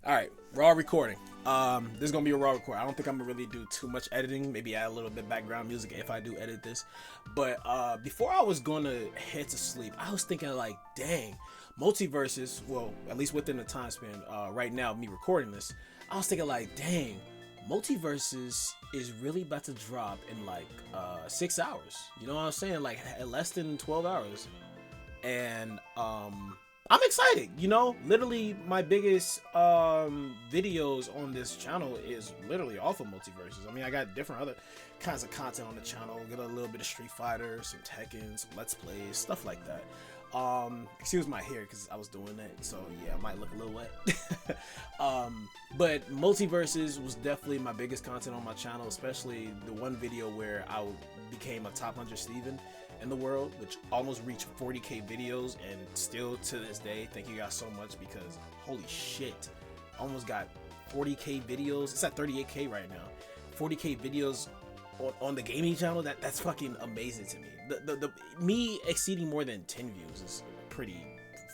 All right, raw recording. This is gonna be a raw record. I don't think I'm gonna really do too much editing. Maybe add a little bit background music if I do edit this. But before I was gonna head to sleep, I was thinking like, dang, Multiversus. Well, at least within the time span right now, me recording this, I was thinking like, dang, Multiversus is really about to drop in like 6 hours. You know what I'm saying? Like less than 12 hours. And I'm excited, you know. Literally, my biggest videos on this channel is literally off of Multiversus. I mean, I got different other kinds of content on the channel. Get a little bit of Street Fighter, some Tekken, some Let's Plays, stuff like that. Excuse my hair because I was doing that, so yeah, I might look a little wet. But Multiversus was definitely my biggest content on my channel, especially the one video where I became a top 100 Steven in the world, which almost reached 40k videos, and still to this day, thank you guys so much, because holy shit, almost got 40k videos. It's at 38k right now. 40k videos on the gaming channel. That's fucking amazing to me. The me exceeding more than 10 views is pretty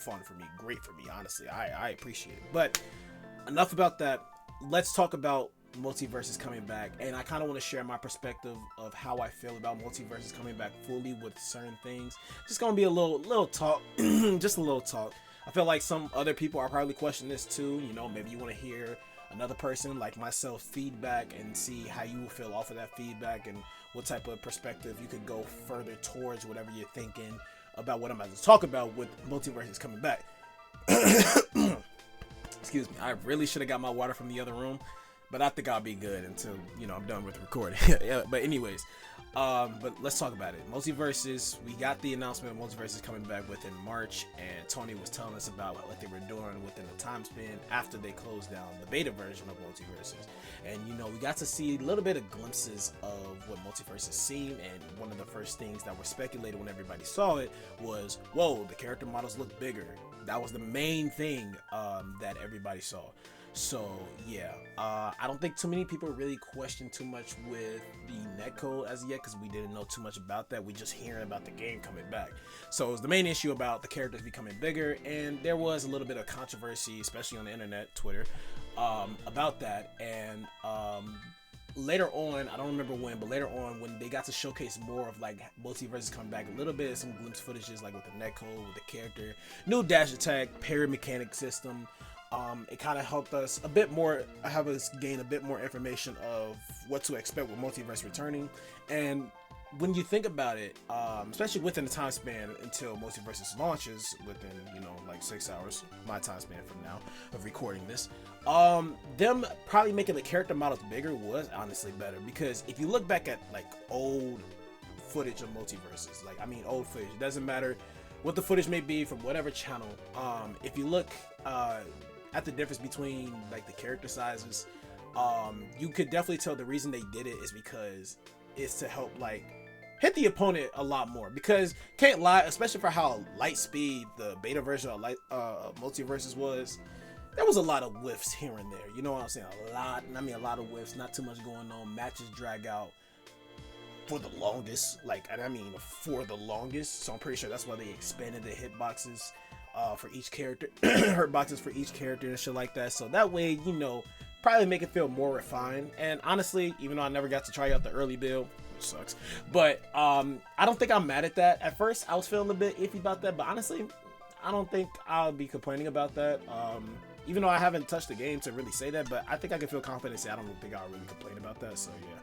fun for me, great for me, honestly. I appreciate it. But enough about that. Let's talk about Multiversus coming back, and I kind of want to share my perspective of how I feel about Multiversus coming back fully with certain things. Just gonna be a little talk, just a little talk. I feel like some other people are probably questioning this too. You know, maybe you want to hear another person like myself feedback and see how you feel off of that feedback and what type of perspective you could go further towards whatever you're thinking about what I'm about to talk about with Multiversus coming back. Excuse me, I really should have got my water from the other room, but I think I'll be good until, you know, I'm done with the recording. Yeah, but anyways, but let's talk about it. Multiversus, we got the announcement of Multiversus coming back within March, and Tony was telling us about what they were doing within the time span after they closed down the beta version of Multiversus. And, you know, we got to see a little bit of glimpses of what Multiversus seemed, and one of the first things that were speculated when everybody saw it was, whoa, the character models look bigger. That was the main thing that everybody saw. So yeah, I don't think too many people really questioned too much with the netcode as yet, because we didn't know too much about that. We just hearing about the game coming back. So it was the main issue about the characters becoming bigger, and there was a little bit of controversy, especially on the internet, Twitter, about that. And later on, I don't remember when, but later on, when they got to showcase more of like Multiversus coming back, a little bit of some glimpse footages like with the netcode, with the character, new dash attack, parry mechanic system. It kind of helped us a bit more, have us gain a bit more information of what to expect with Multiverse returning. And when you think about it, especially within the time span until Multiversus launches within, you know, like 6 hours, my time span from now of recording this, them probably making the character models bigger was honestly better, because if you look back at like old footage of Multiversus, like, I mean, old footage, it doesn't matter what the footage may be from whatever channel, if you look at the difference between like the character sizes, you could definitely tell the reason they did it is because it's to help like hit the opponent a lot more. Because can't lie, especially for how light speed the beta version of Multiversus was, there was a lot of whiffs here and there. You know what I'm saying? A lot of whiffs, not too much going on. Matches drag out for the longest, for the longest. So I'm pretty sure that's why they expanded the hitboxes for each character, hurt boxes for each character and shit like that. So that way, you know, probably make it feel more refined. And honestly, even though I never got to try out the early build, which sucks, but I don't think I'm mad at that. At first, I was feeling a bit iffy about that, but honestly, I don't think I'll be complaining about that. Even though I haven't touched the game to really say that, but I think I can feel confident and say I don't think I'll really complain about that. So yeah,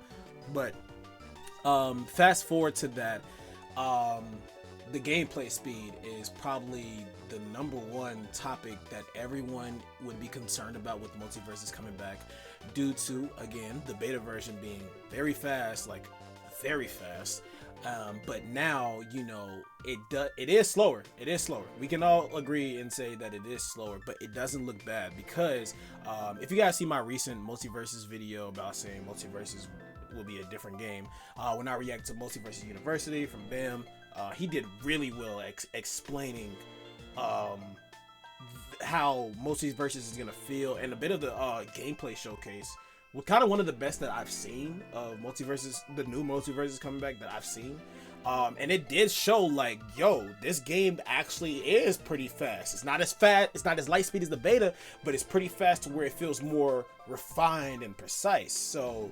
but fast forward to that, the gameplay speed is probably the number one topic that everyone would be concerned about with Multiversus coming back, due to, again, the beta version being very fast, like very fast. But now, you know, it is slower. It is slower. We can all agree and say that it is slower, but it doesn't look bad, because if you guys see my recent Multiversus video about saying Multiversus will be a different game, when I react to Multiversus University from Bam, he did really well explaining how Multiversus is gonna feel, and a bit of the gameplay showcase was kind of one of the best that I've seen of Multiversus, the new Multiversus coming back that I've seen. And it did show like, yo, this game actually is pretty fast. It's not as light speed as the beta, but it's pretty fast to where it feels more refined and precise. So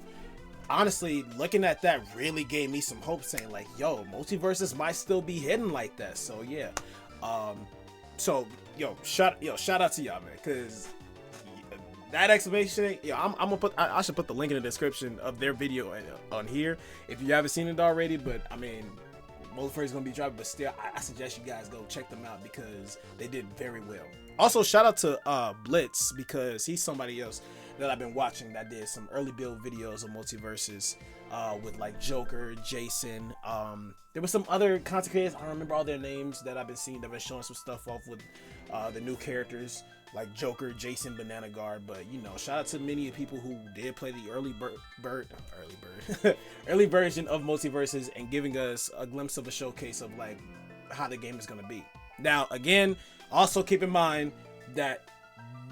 honestly, looking at that really gave me some hope, saying like, yo, Multiversus might still be hidden like that. So yeah. So shout out to y'all, man, because that exclamation, I'm gonna put, I should put the link in the description of their video on here if you haven't seen it already. But I mean, Multiversus is gonna be dropping, but still, I suggest you guys go check them out because they did very well. Also, shout out to Blitz, because he's somebody else that I've been watching that did some early build videos of Multiversus with like Joker, Jason. There was some other content creators, I don't remember all their names, that I've been seeing that have been showing some stuff off with the new characters like Joker, Jason, Banana Guard. But you know, shout out to many people who did play the early version of Multiversus and giving us a glimpse of a showcase of like how the game is going to be. Now again, also keep in mind that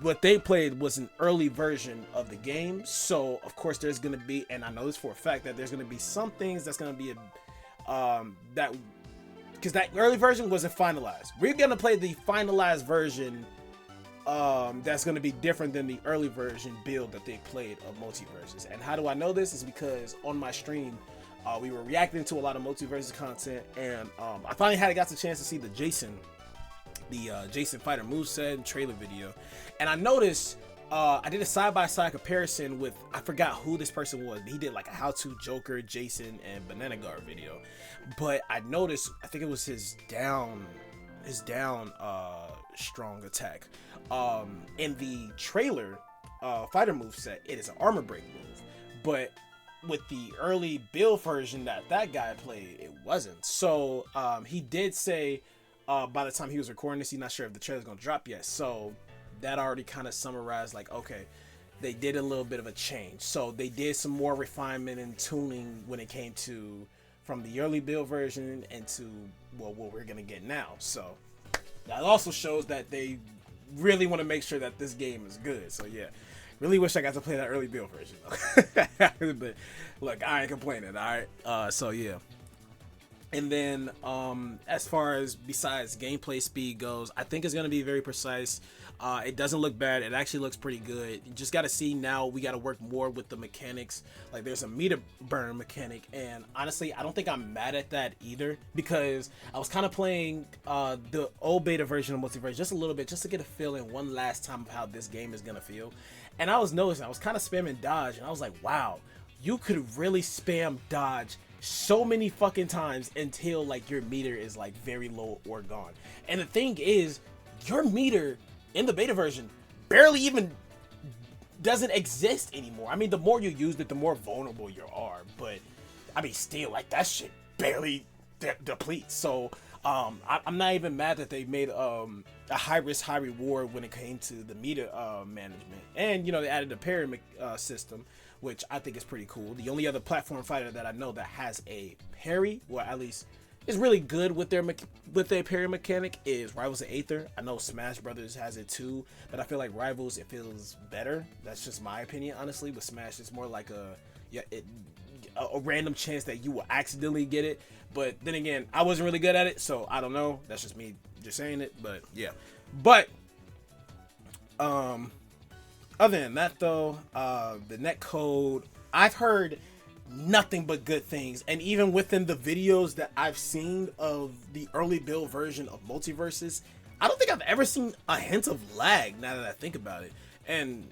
what they played was an early version of the game, so of course there's going to be, and I know this for a fact, that there's going to be some things that's going to be that, because that early version wasn't finalized. We're going to play the finalized version that's going to be different than the early version build that they played of Multiversus. And how do I know this? Is because on my stream we were reacting to a lot of Multiversus content, and I finally got the chance to see the Jason fighter moveset and trailer video, and I noticed I did a side-by-side comparison with, I forgot who this person was. He did like a how-to Joker, Jason, and Banana Guard video, but I noticed, I think it was his down strong attack. In the trailer fighter moveset, it is an armor break move, but with the early build version that guy played, it wasn't. So he did say by the time he was recording this, he's not sure if the trailer's gonna drop yet. So that already kind of summarized like, okay, they did a little bit of a change. So they did some more refinement and tuning when it came to from the early build version into what we're gonna get now. So that also shows that they really want to make sure that this game is good. So yeah, really wish I got to play that early build version though. But look, I ain't complaining. All right. So yeah. And then as far as besides gameplay speed goes, I think it's going to be very precise. It doesn't look bad. It actually looks pretty good. You just got to see now, we got to work more with the mechanics. Like there's a meter burn mechanic, and honestly, I don't think I'm mad at that either, because I was kind of playing the old beta version of Multiverse just a little bit, just to get a feeling one last time of how this game is going to feel. And I was noticing, I was kind of spamming dodge, and I was like, wow, you could really spam dodge so many fucking times until like your meter is like very low or gone. And the thing is, your meter in the beta version barely even doesn't exist anymore. I mean, the more you use it, the more vulnerable you are, but I mean, still, like, that shit barely depletes. So I'm not even mad that they made a high risk, high reward when it came to the meter management. And, you know, they added a parry system, which I think is pretty cool. The only other platform fighter that I know that has a parry, or at least is really good with their parry mechanic, is Rivals of Aether. I know Smash Brothers has it too, but I feel like Rivals, it feels better. That's just my opinion, honestly. With Smash, it's more like a random chance that you will accidentally get it. But then again, I wasn't really good at it, so I don't know. That's just me just saying it. But yeah. But other than that though, the netcode, I've heard nothing but good things. And even within the videos that I've seen of the early build version of Multiversus, I don't think I've ever seen a hint of lag, now that I think about it. And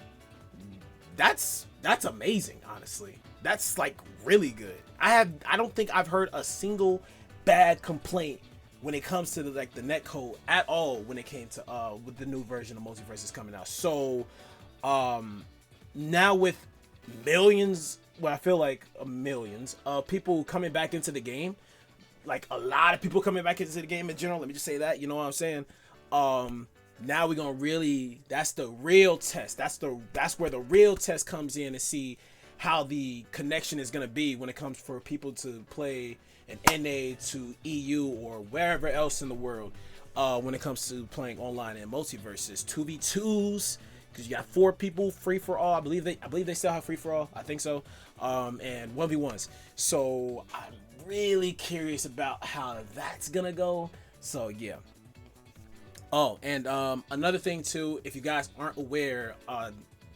that's amazing, honestly. That's like really good. I don't think I've heard a single bad complaint when it comes to the netcode at all when it came to with the new version of Multiversus coming out. So now with millions, well, I feel like millions of people coming back into the game, like a lot of people coming back into the game in general, let me just say that, you know what I'm saying? Now we're gonna really, that's the real test. That's where the real test comes in, to see how the connection is gonna be when it comes for people to play an NA to EU or wherever else in the world, when it comes to playing online in Multiversus 2v2s, because you got 4 people free for all. I believe they still have free for all. I think so. And 1v1s. So I'm really curious about how that's gonna go. So yeah. Oh, and another thing too, if you guys aren't aware,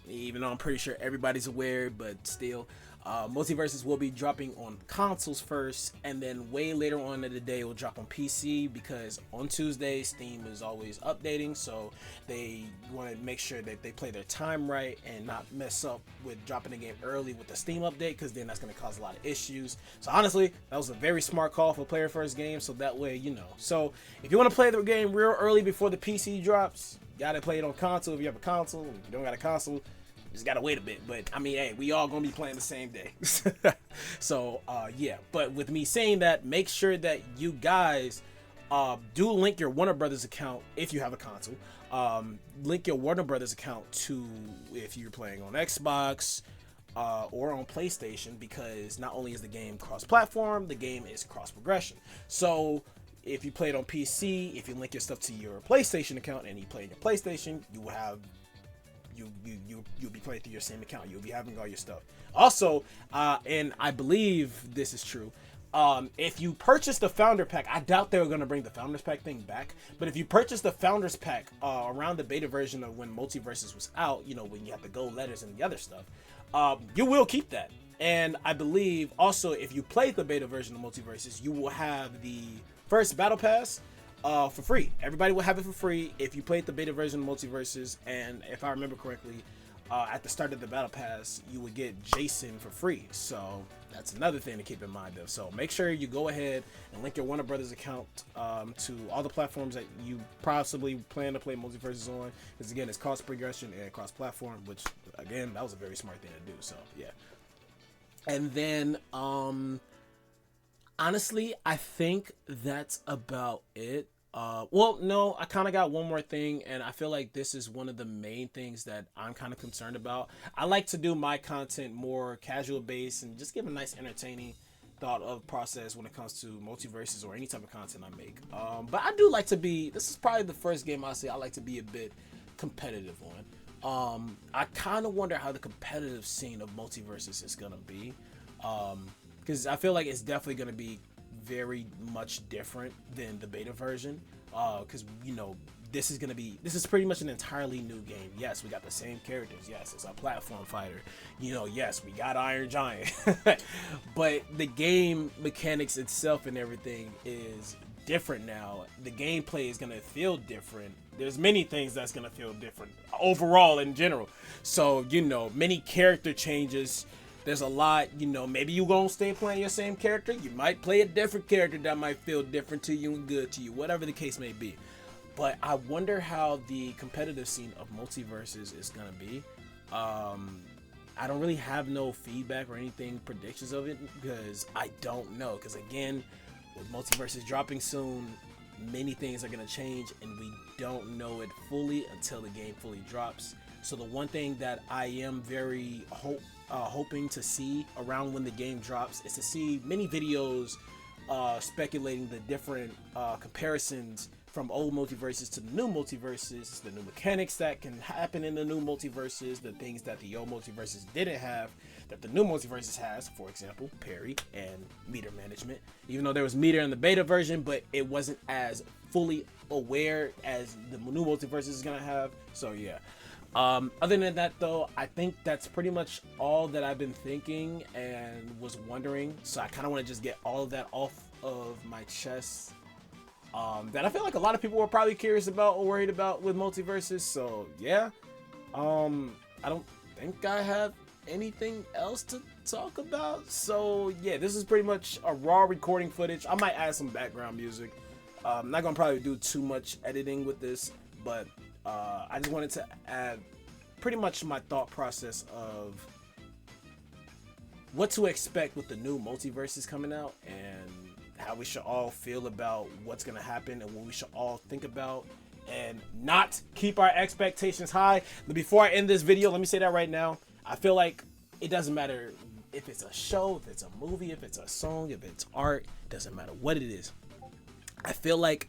even though I'm pretty sure everybody's aware, but still, Multiversus will be dropping on consoles first, and then way later on in the day it will drop on PC, because on Tuesday Steam is always updating, so they want to make sure that they play their time right and not mess up with dropping the game early with the Steam update, because then that's going to cause a lot of issues. So honestly, that was a very smart call for player first game, so that way, you know. So if you want to play the game real early before the PC drops, you gotta play it on console. If you have a console, if you don't got a console, just gotta wait a bit. But I mean, hey, we all gonna be playing the same day. So yeah, but with me saying that, make sure that you guys do link your Warner Brothers account if you have a console. Link your Warner Brothers account to if you're playing on Xbox or on PlayStation, because not only is the game cross-platform, the game is cross-progression. So if you play it on PC, if you link your stuff to your PlayStation account and you play on your PlayStation, you will have you'll be playing through your same account. You'll be having all your stuff. Also, and I believe this is true, if you purchase the Founder Pack, I doubt they were going to bring the Founders Pack thing back, but if you purchase the Founders Pack around the beta version of when Multiversus was out, you know, when you have the gold letters and the other stuff, you will keep that. And I believe also, if you play the beta version of Multiversus, you will have the first Battle Pass for free. Everybody will have it for free if you played the beta version of Multiversus, and if I remember correctly, at the start of the Battle Pass, you would get Jason for free. So that's another thing to keep in mind of. So make sure you go ahead and link your Warner Brothers account to all the platforms that you possibly plan to play Multiversus on, because again, it's cross progression and cross platform, which again, that was a very smart thing to do. So yeah. And then honestly, I think that's about it. Well, no, I kind of got one more thing, and I feel like this is one of the main things that I'm kind of concerned about. I like to do my content more casual based and just give a nice entertaining thought of process when it comes to Multiversus or any type of content I make. But I do like to be, this is probably the first game I say I like to be a bit competitive on. I kind of wonder how the competitive scene of Multiversus is going to be. Because I feel like it's definitely going to be very much different than the beta version, because you know, this is pretty much an entirely new game. Yes, we got the same characters. Yes, it's a platform fighter. You know, yes, we got Iron Giant. But the game mechanics itself and everything is different now. The gameplay is gonna feel different. There's many things that's gonna feel different overall in general. So, you know, many character changes. There's a lot, you know, maybe you gonna stay playing your same character. You might play a different character that might feel different to you and good to you, whatever the case may be. But I wonder how the competitive scene of Multiversus is gonna be. I don't really have no feedback or anything, predictions of it, because I don't know. Because again, with Multiversus dropping soon, many things are gonna change, and we don't know it fully until the game fully drops. So the one thing that I am very hoping to see around when the game drops is to see many videos speculating the different comparisons from old Multiversus to the new Multiversus, the new mechanics that can happen in the new Multiversus, the things that the old Multiversus didn't have that the new Multiversus has, for example, parry and meter management. Even though there was meter in the beta version, but it wasn't as fully aware as the new Multiversus is gonna have. So yeah. Other than that though, I think that's pretty much all that I've been thinking and was wondering. So I kind of want to just get all of that off of my chest. That I feel like a lot of people were probably curious about or worried about with Multiversus. So yeah, I don't think I have anything else to talk about. So yeah, this is pretty much a raw recording footage. I might add some background music. I'm not gonna probably do too much editing with this, but I just wanted to add pretty much my thought process of what to expect with the new Multiversus coming out, and how we should all feel about what's going to happen, and what we should all think about, and not keep our expectations high. But before I end this video, let me say that right now. I feel like it doesn't matter if it's a show, if it's a movie, if it's a song, if it's art, it doesn't matter what it is. I feel like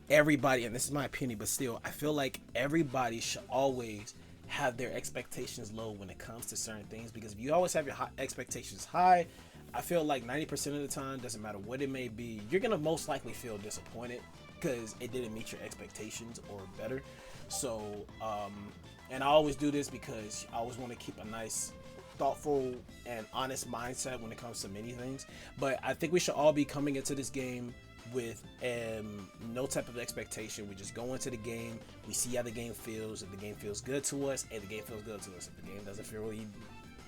everybody, and this is my opinion, but still, I feel like everybody should always have their expectations low when it comes to certain things, because if you always have your expectations high, I feel like 90% of the time, doesn't matter what it may be, you're gonna most likely feel disappointed because it didn't meet your expectations or better. So, and I always do this because I always want to keep a nice, thoughtful, and honest mindset when it comes to many things. But I think we should all be coming into this game with no type of expectation. We just go into the game, we see how the game feels. If the game feels good to us, hey, the game feels good to us. If the game doesn't feel really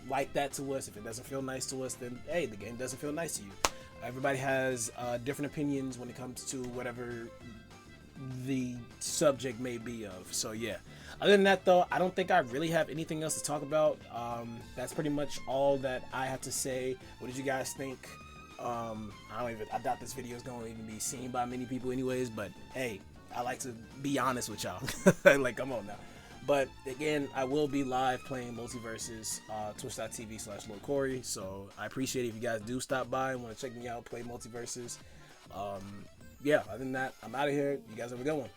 like that to us, if it doesn't feel nice to us, then hey, the game doesn't feel nice to you. Everybody has different opinions when it comes to whatever the subject may be of. So yeah, other than that though, I don't think I really have anything else to talk about. That's pretty much all that I have to say. What did you guys think? I doubt this video is going to even be seen by many people anyways, but hey, I like to be honest with y'all. Like, come on now. But again, I will be live playing Multiversus, twitch.tv/Lilkorey. So I appreciate it if you guys do stop by and want to check me out, play Multiversus. Yeah, other than that, I'm out of here. You guys have a good one.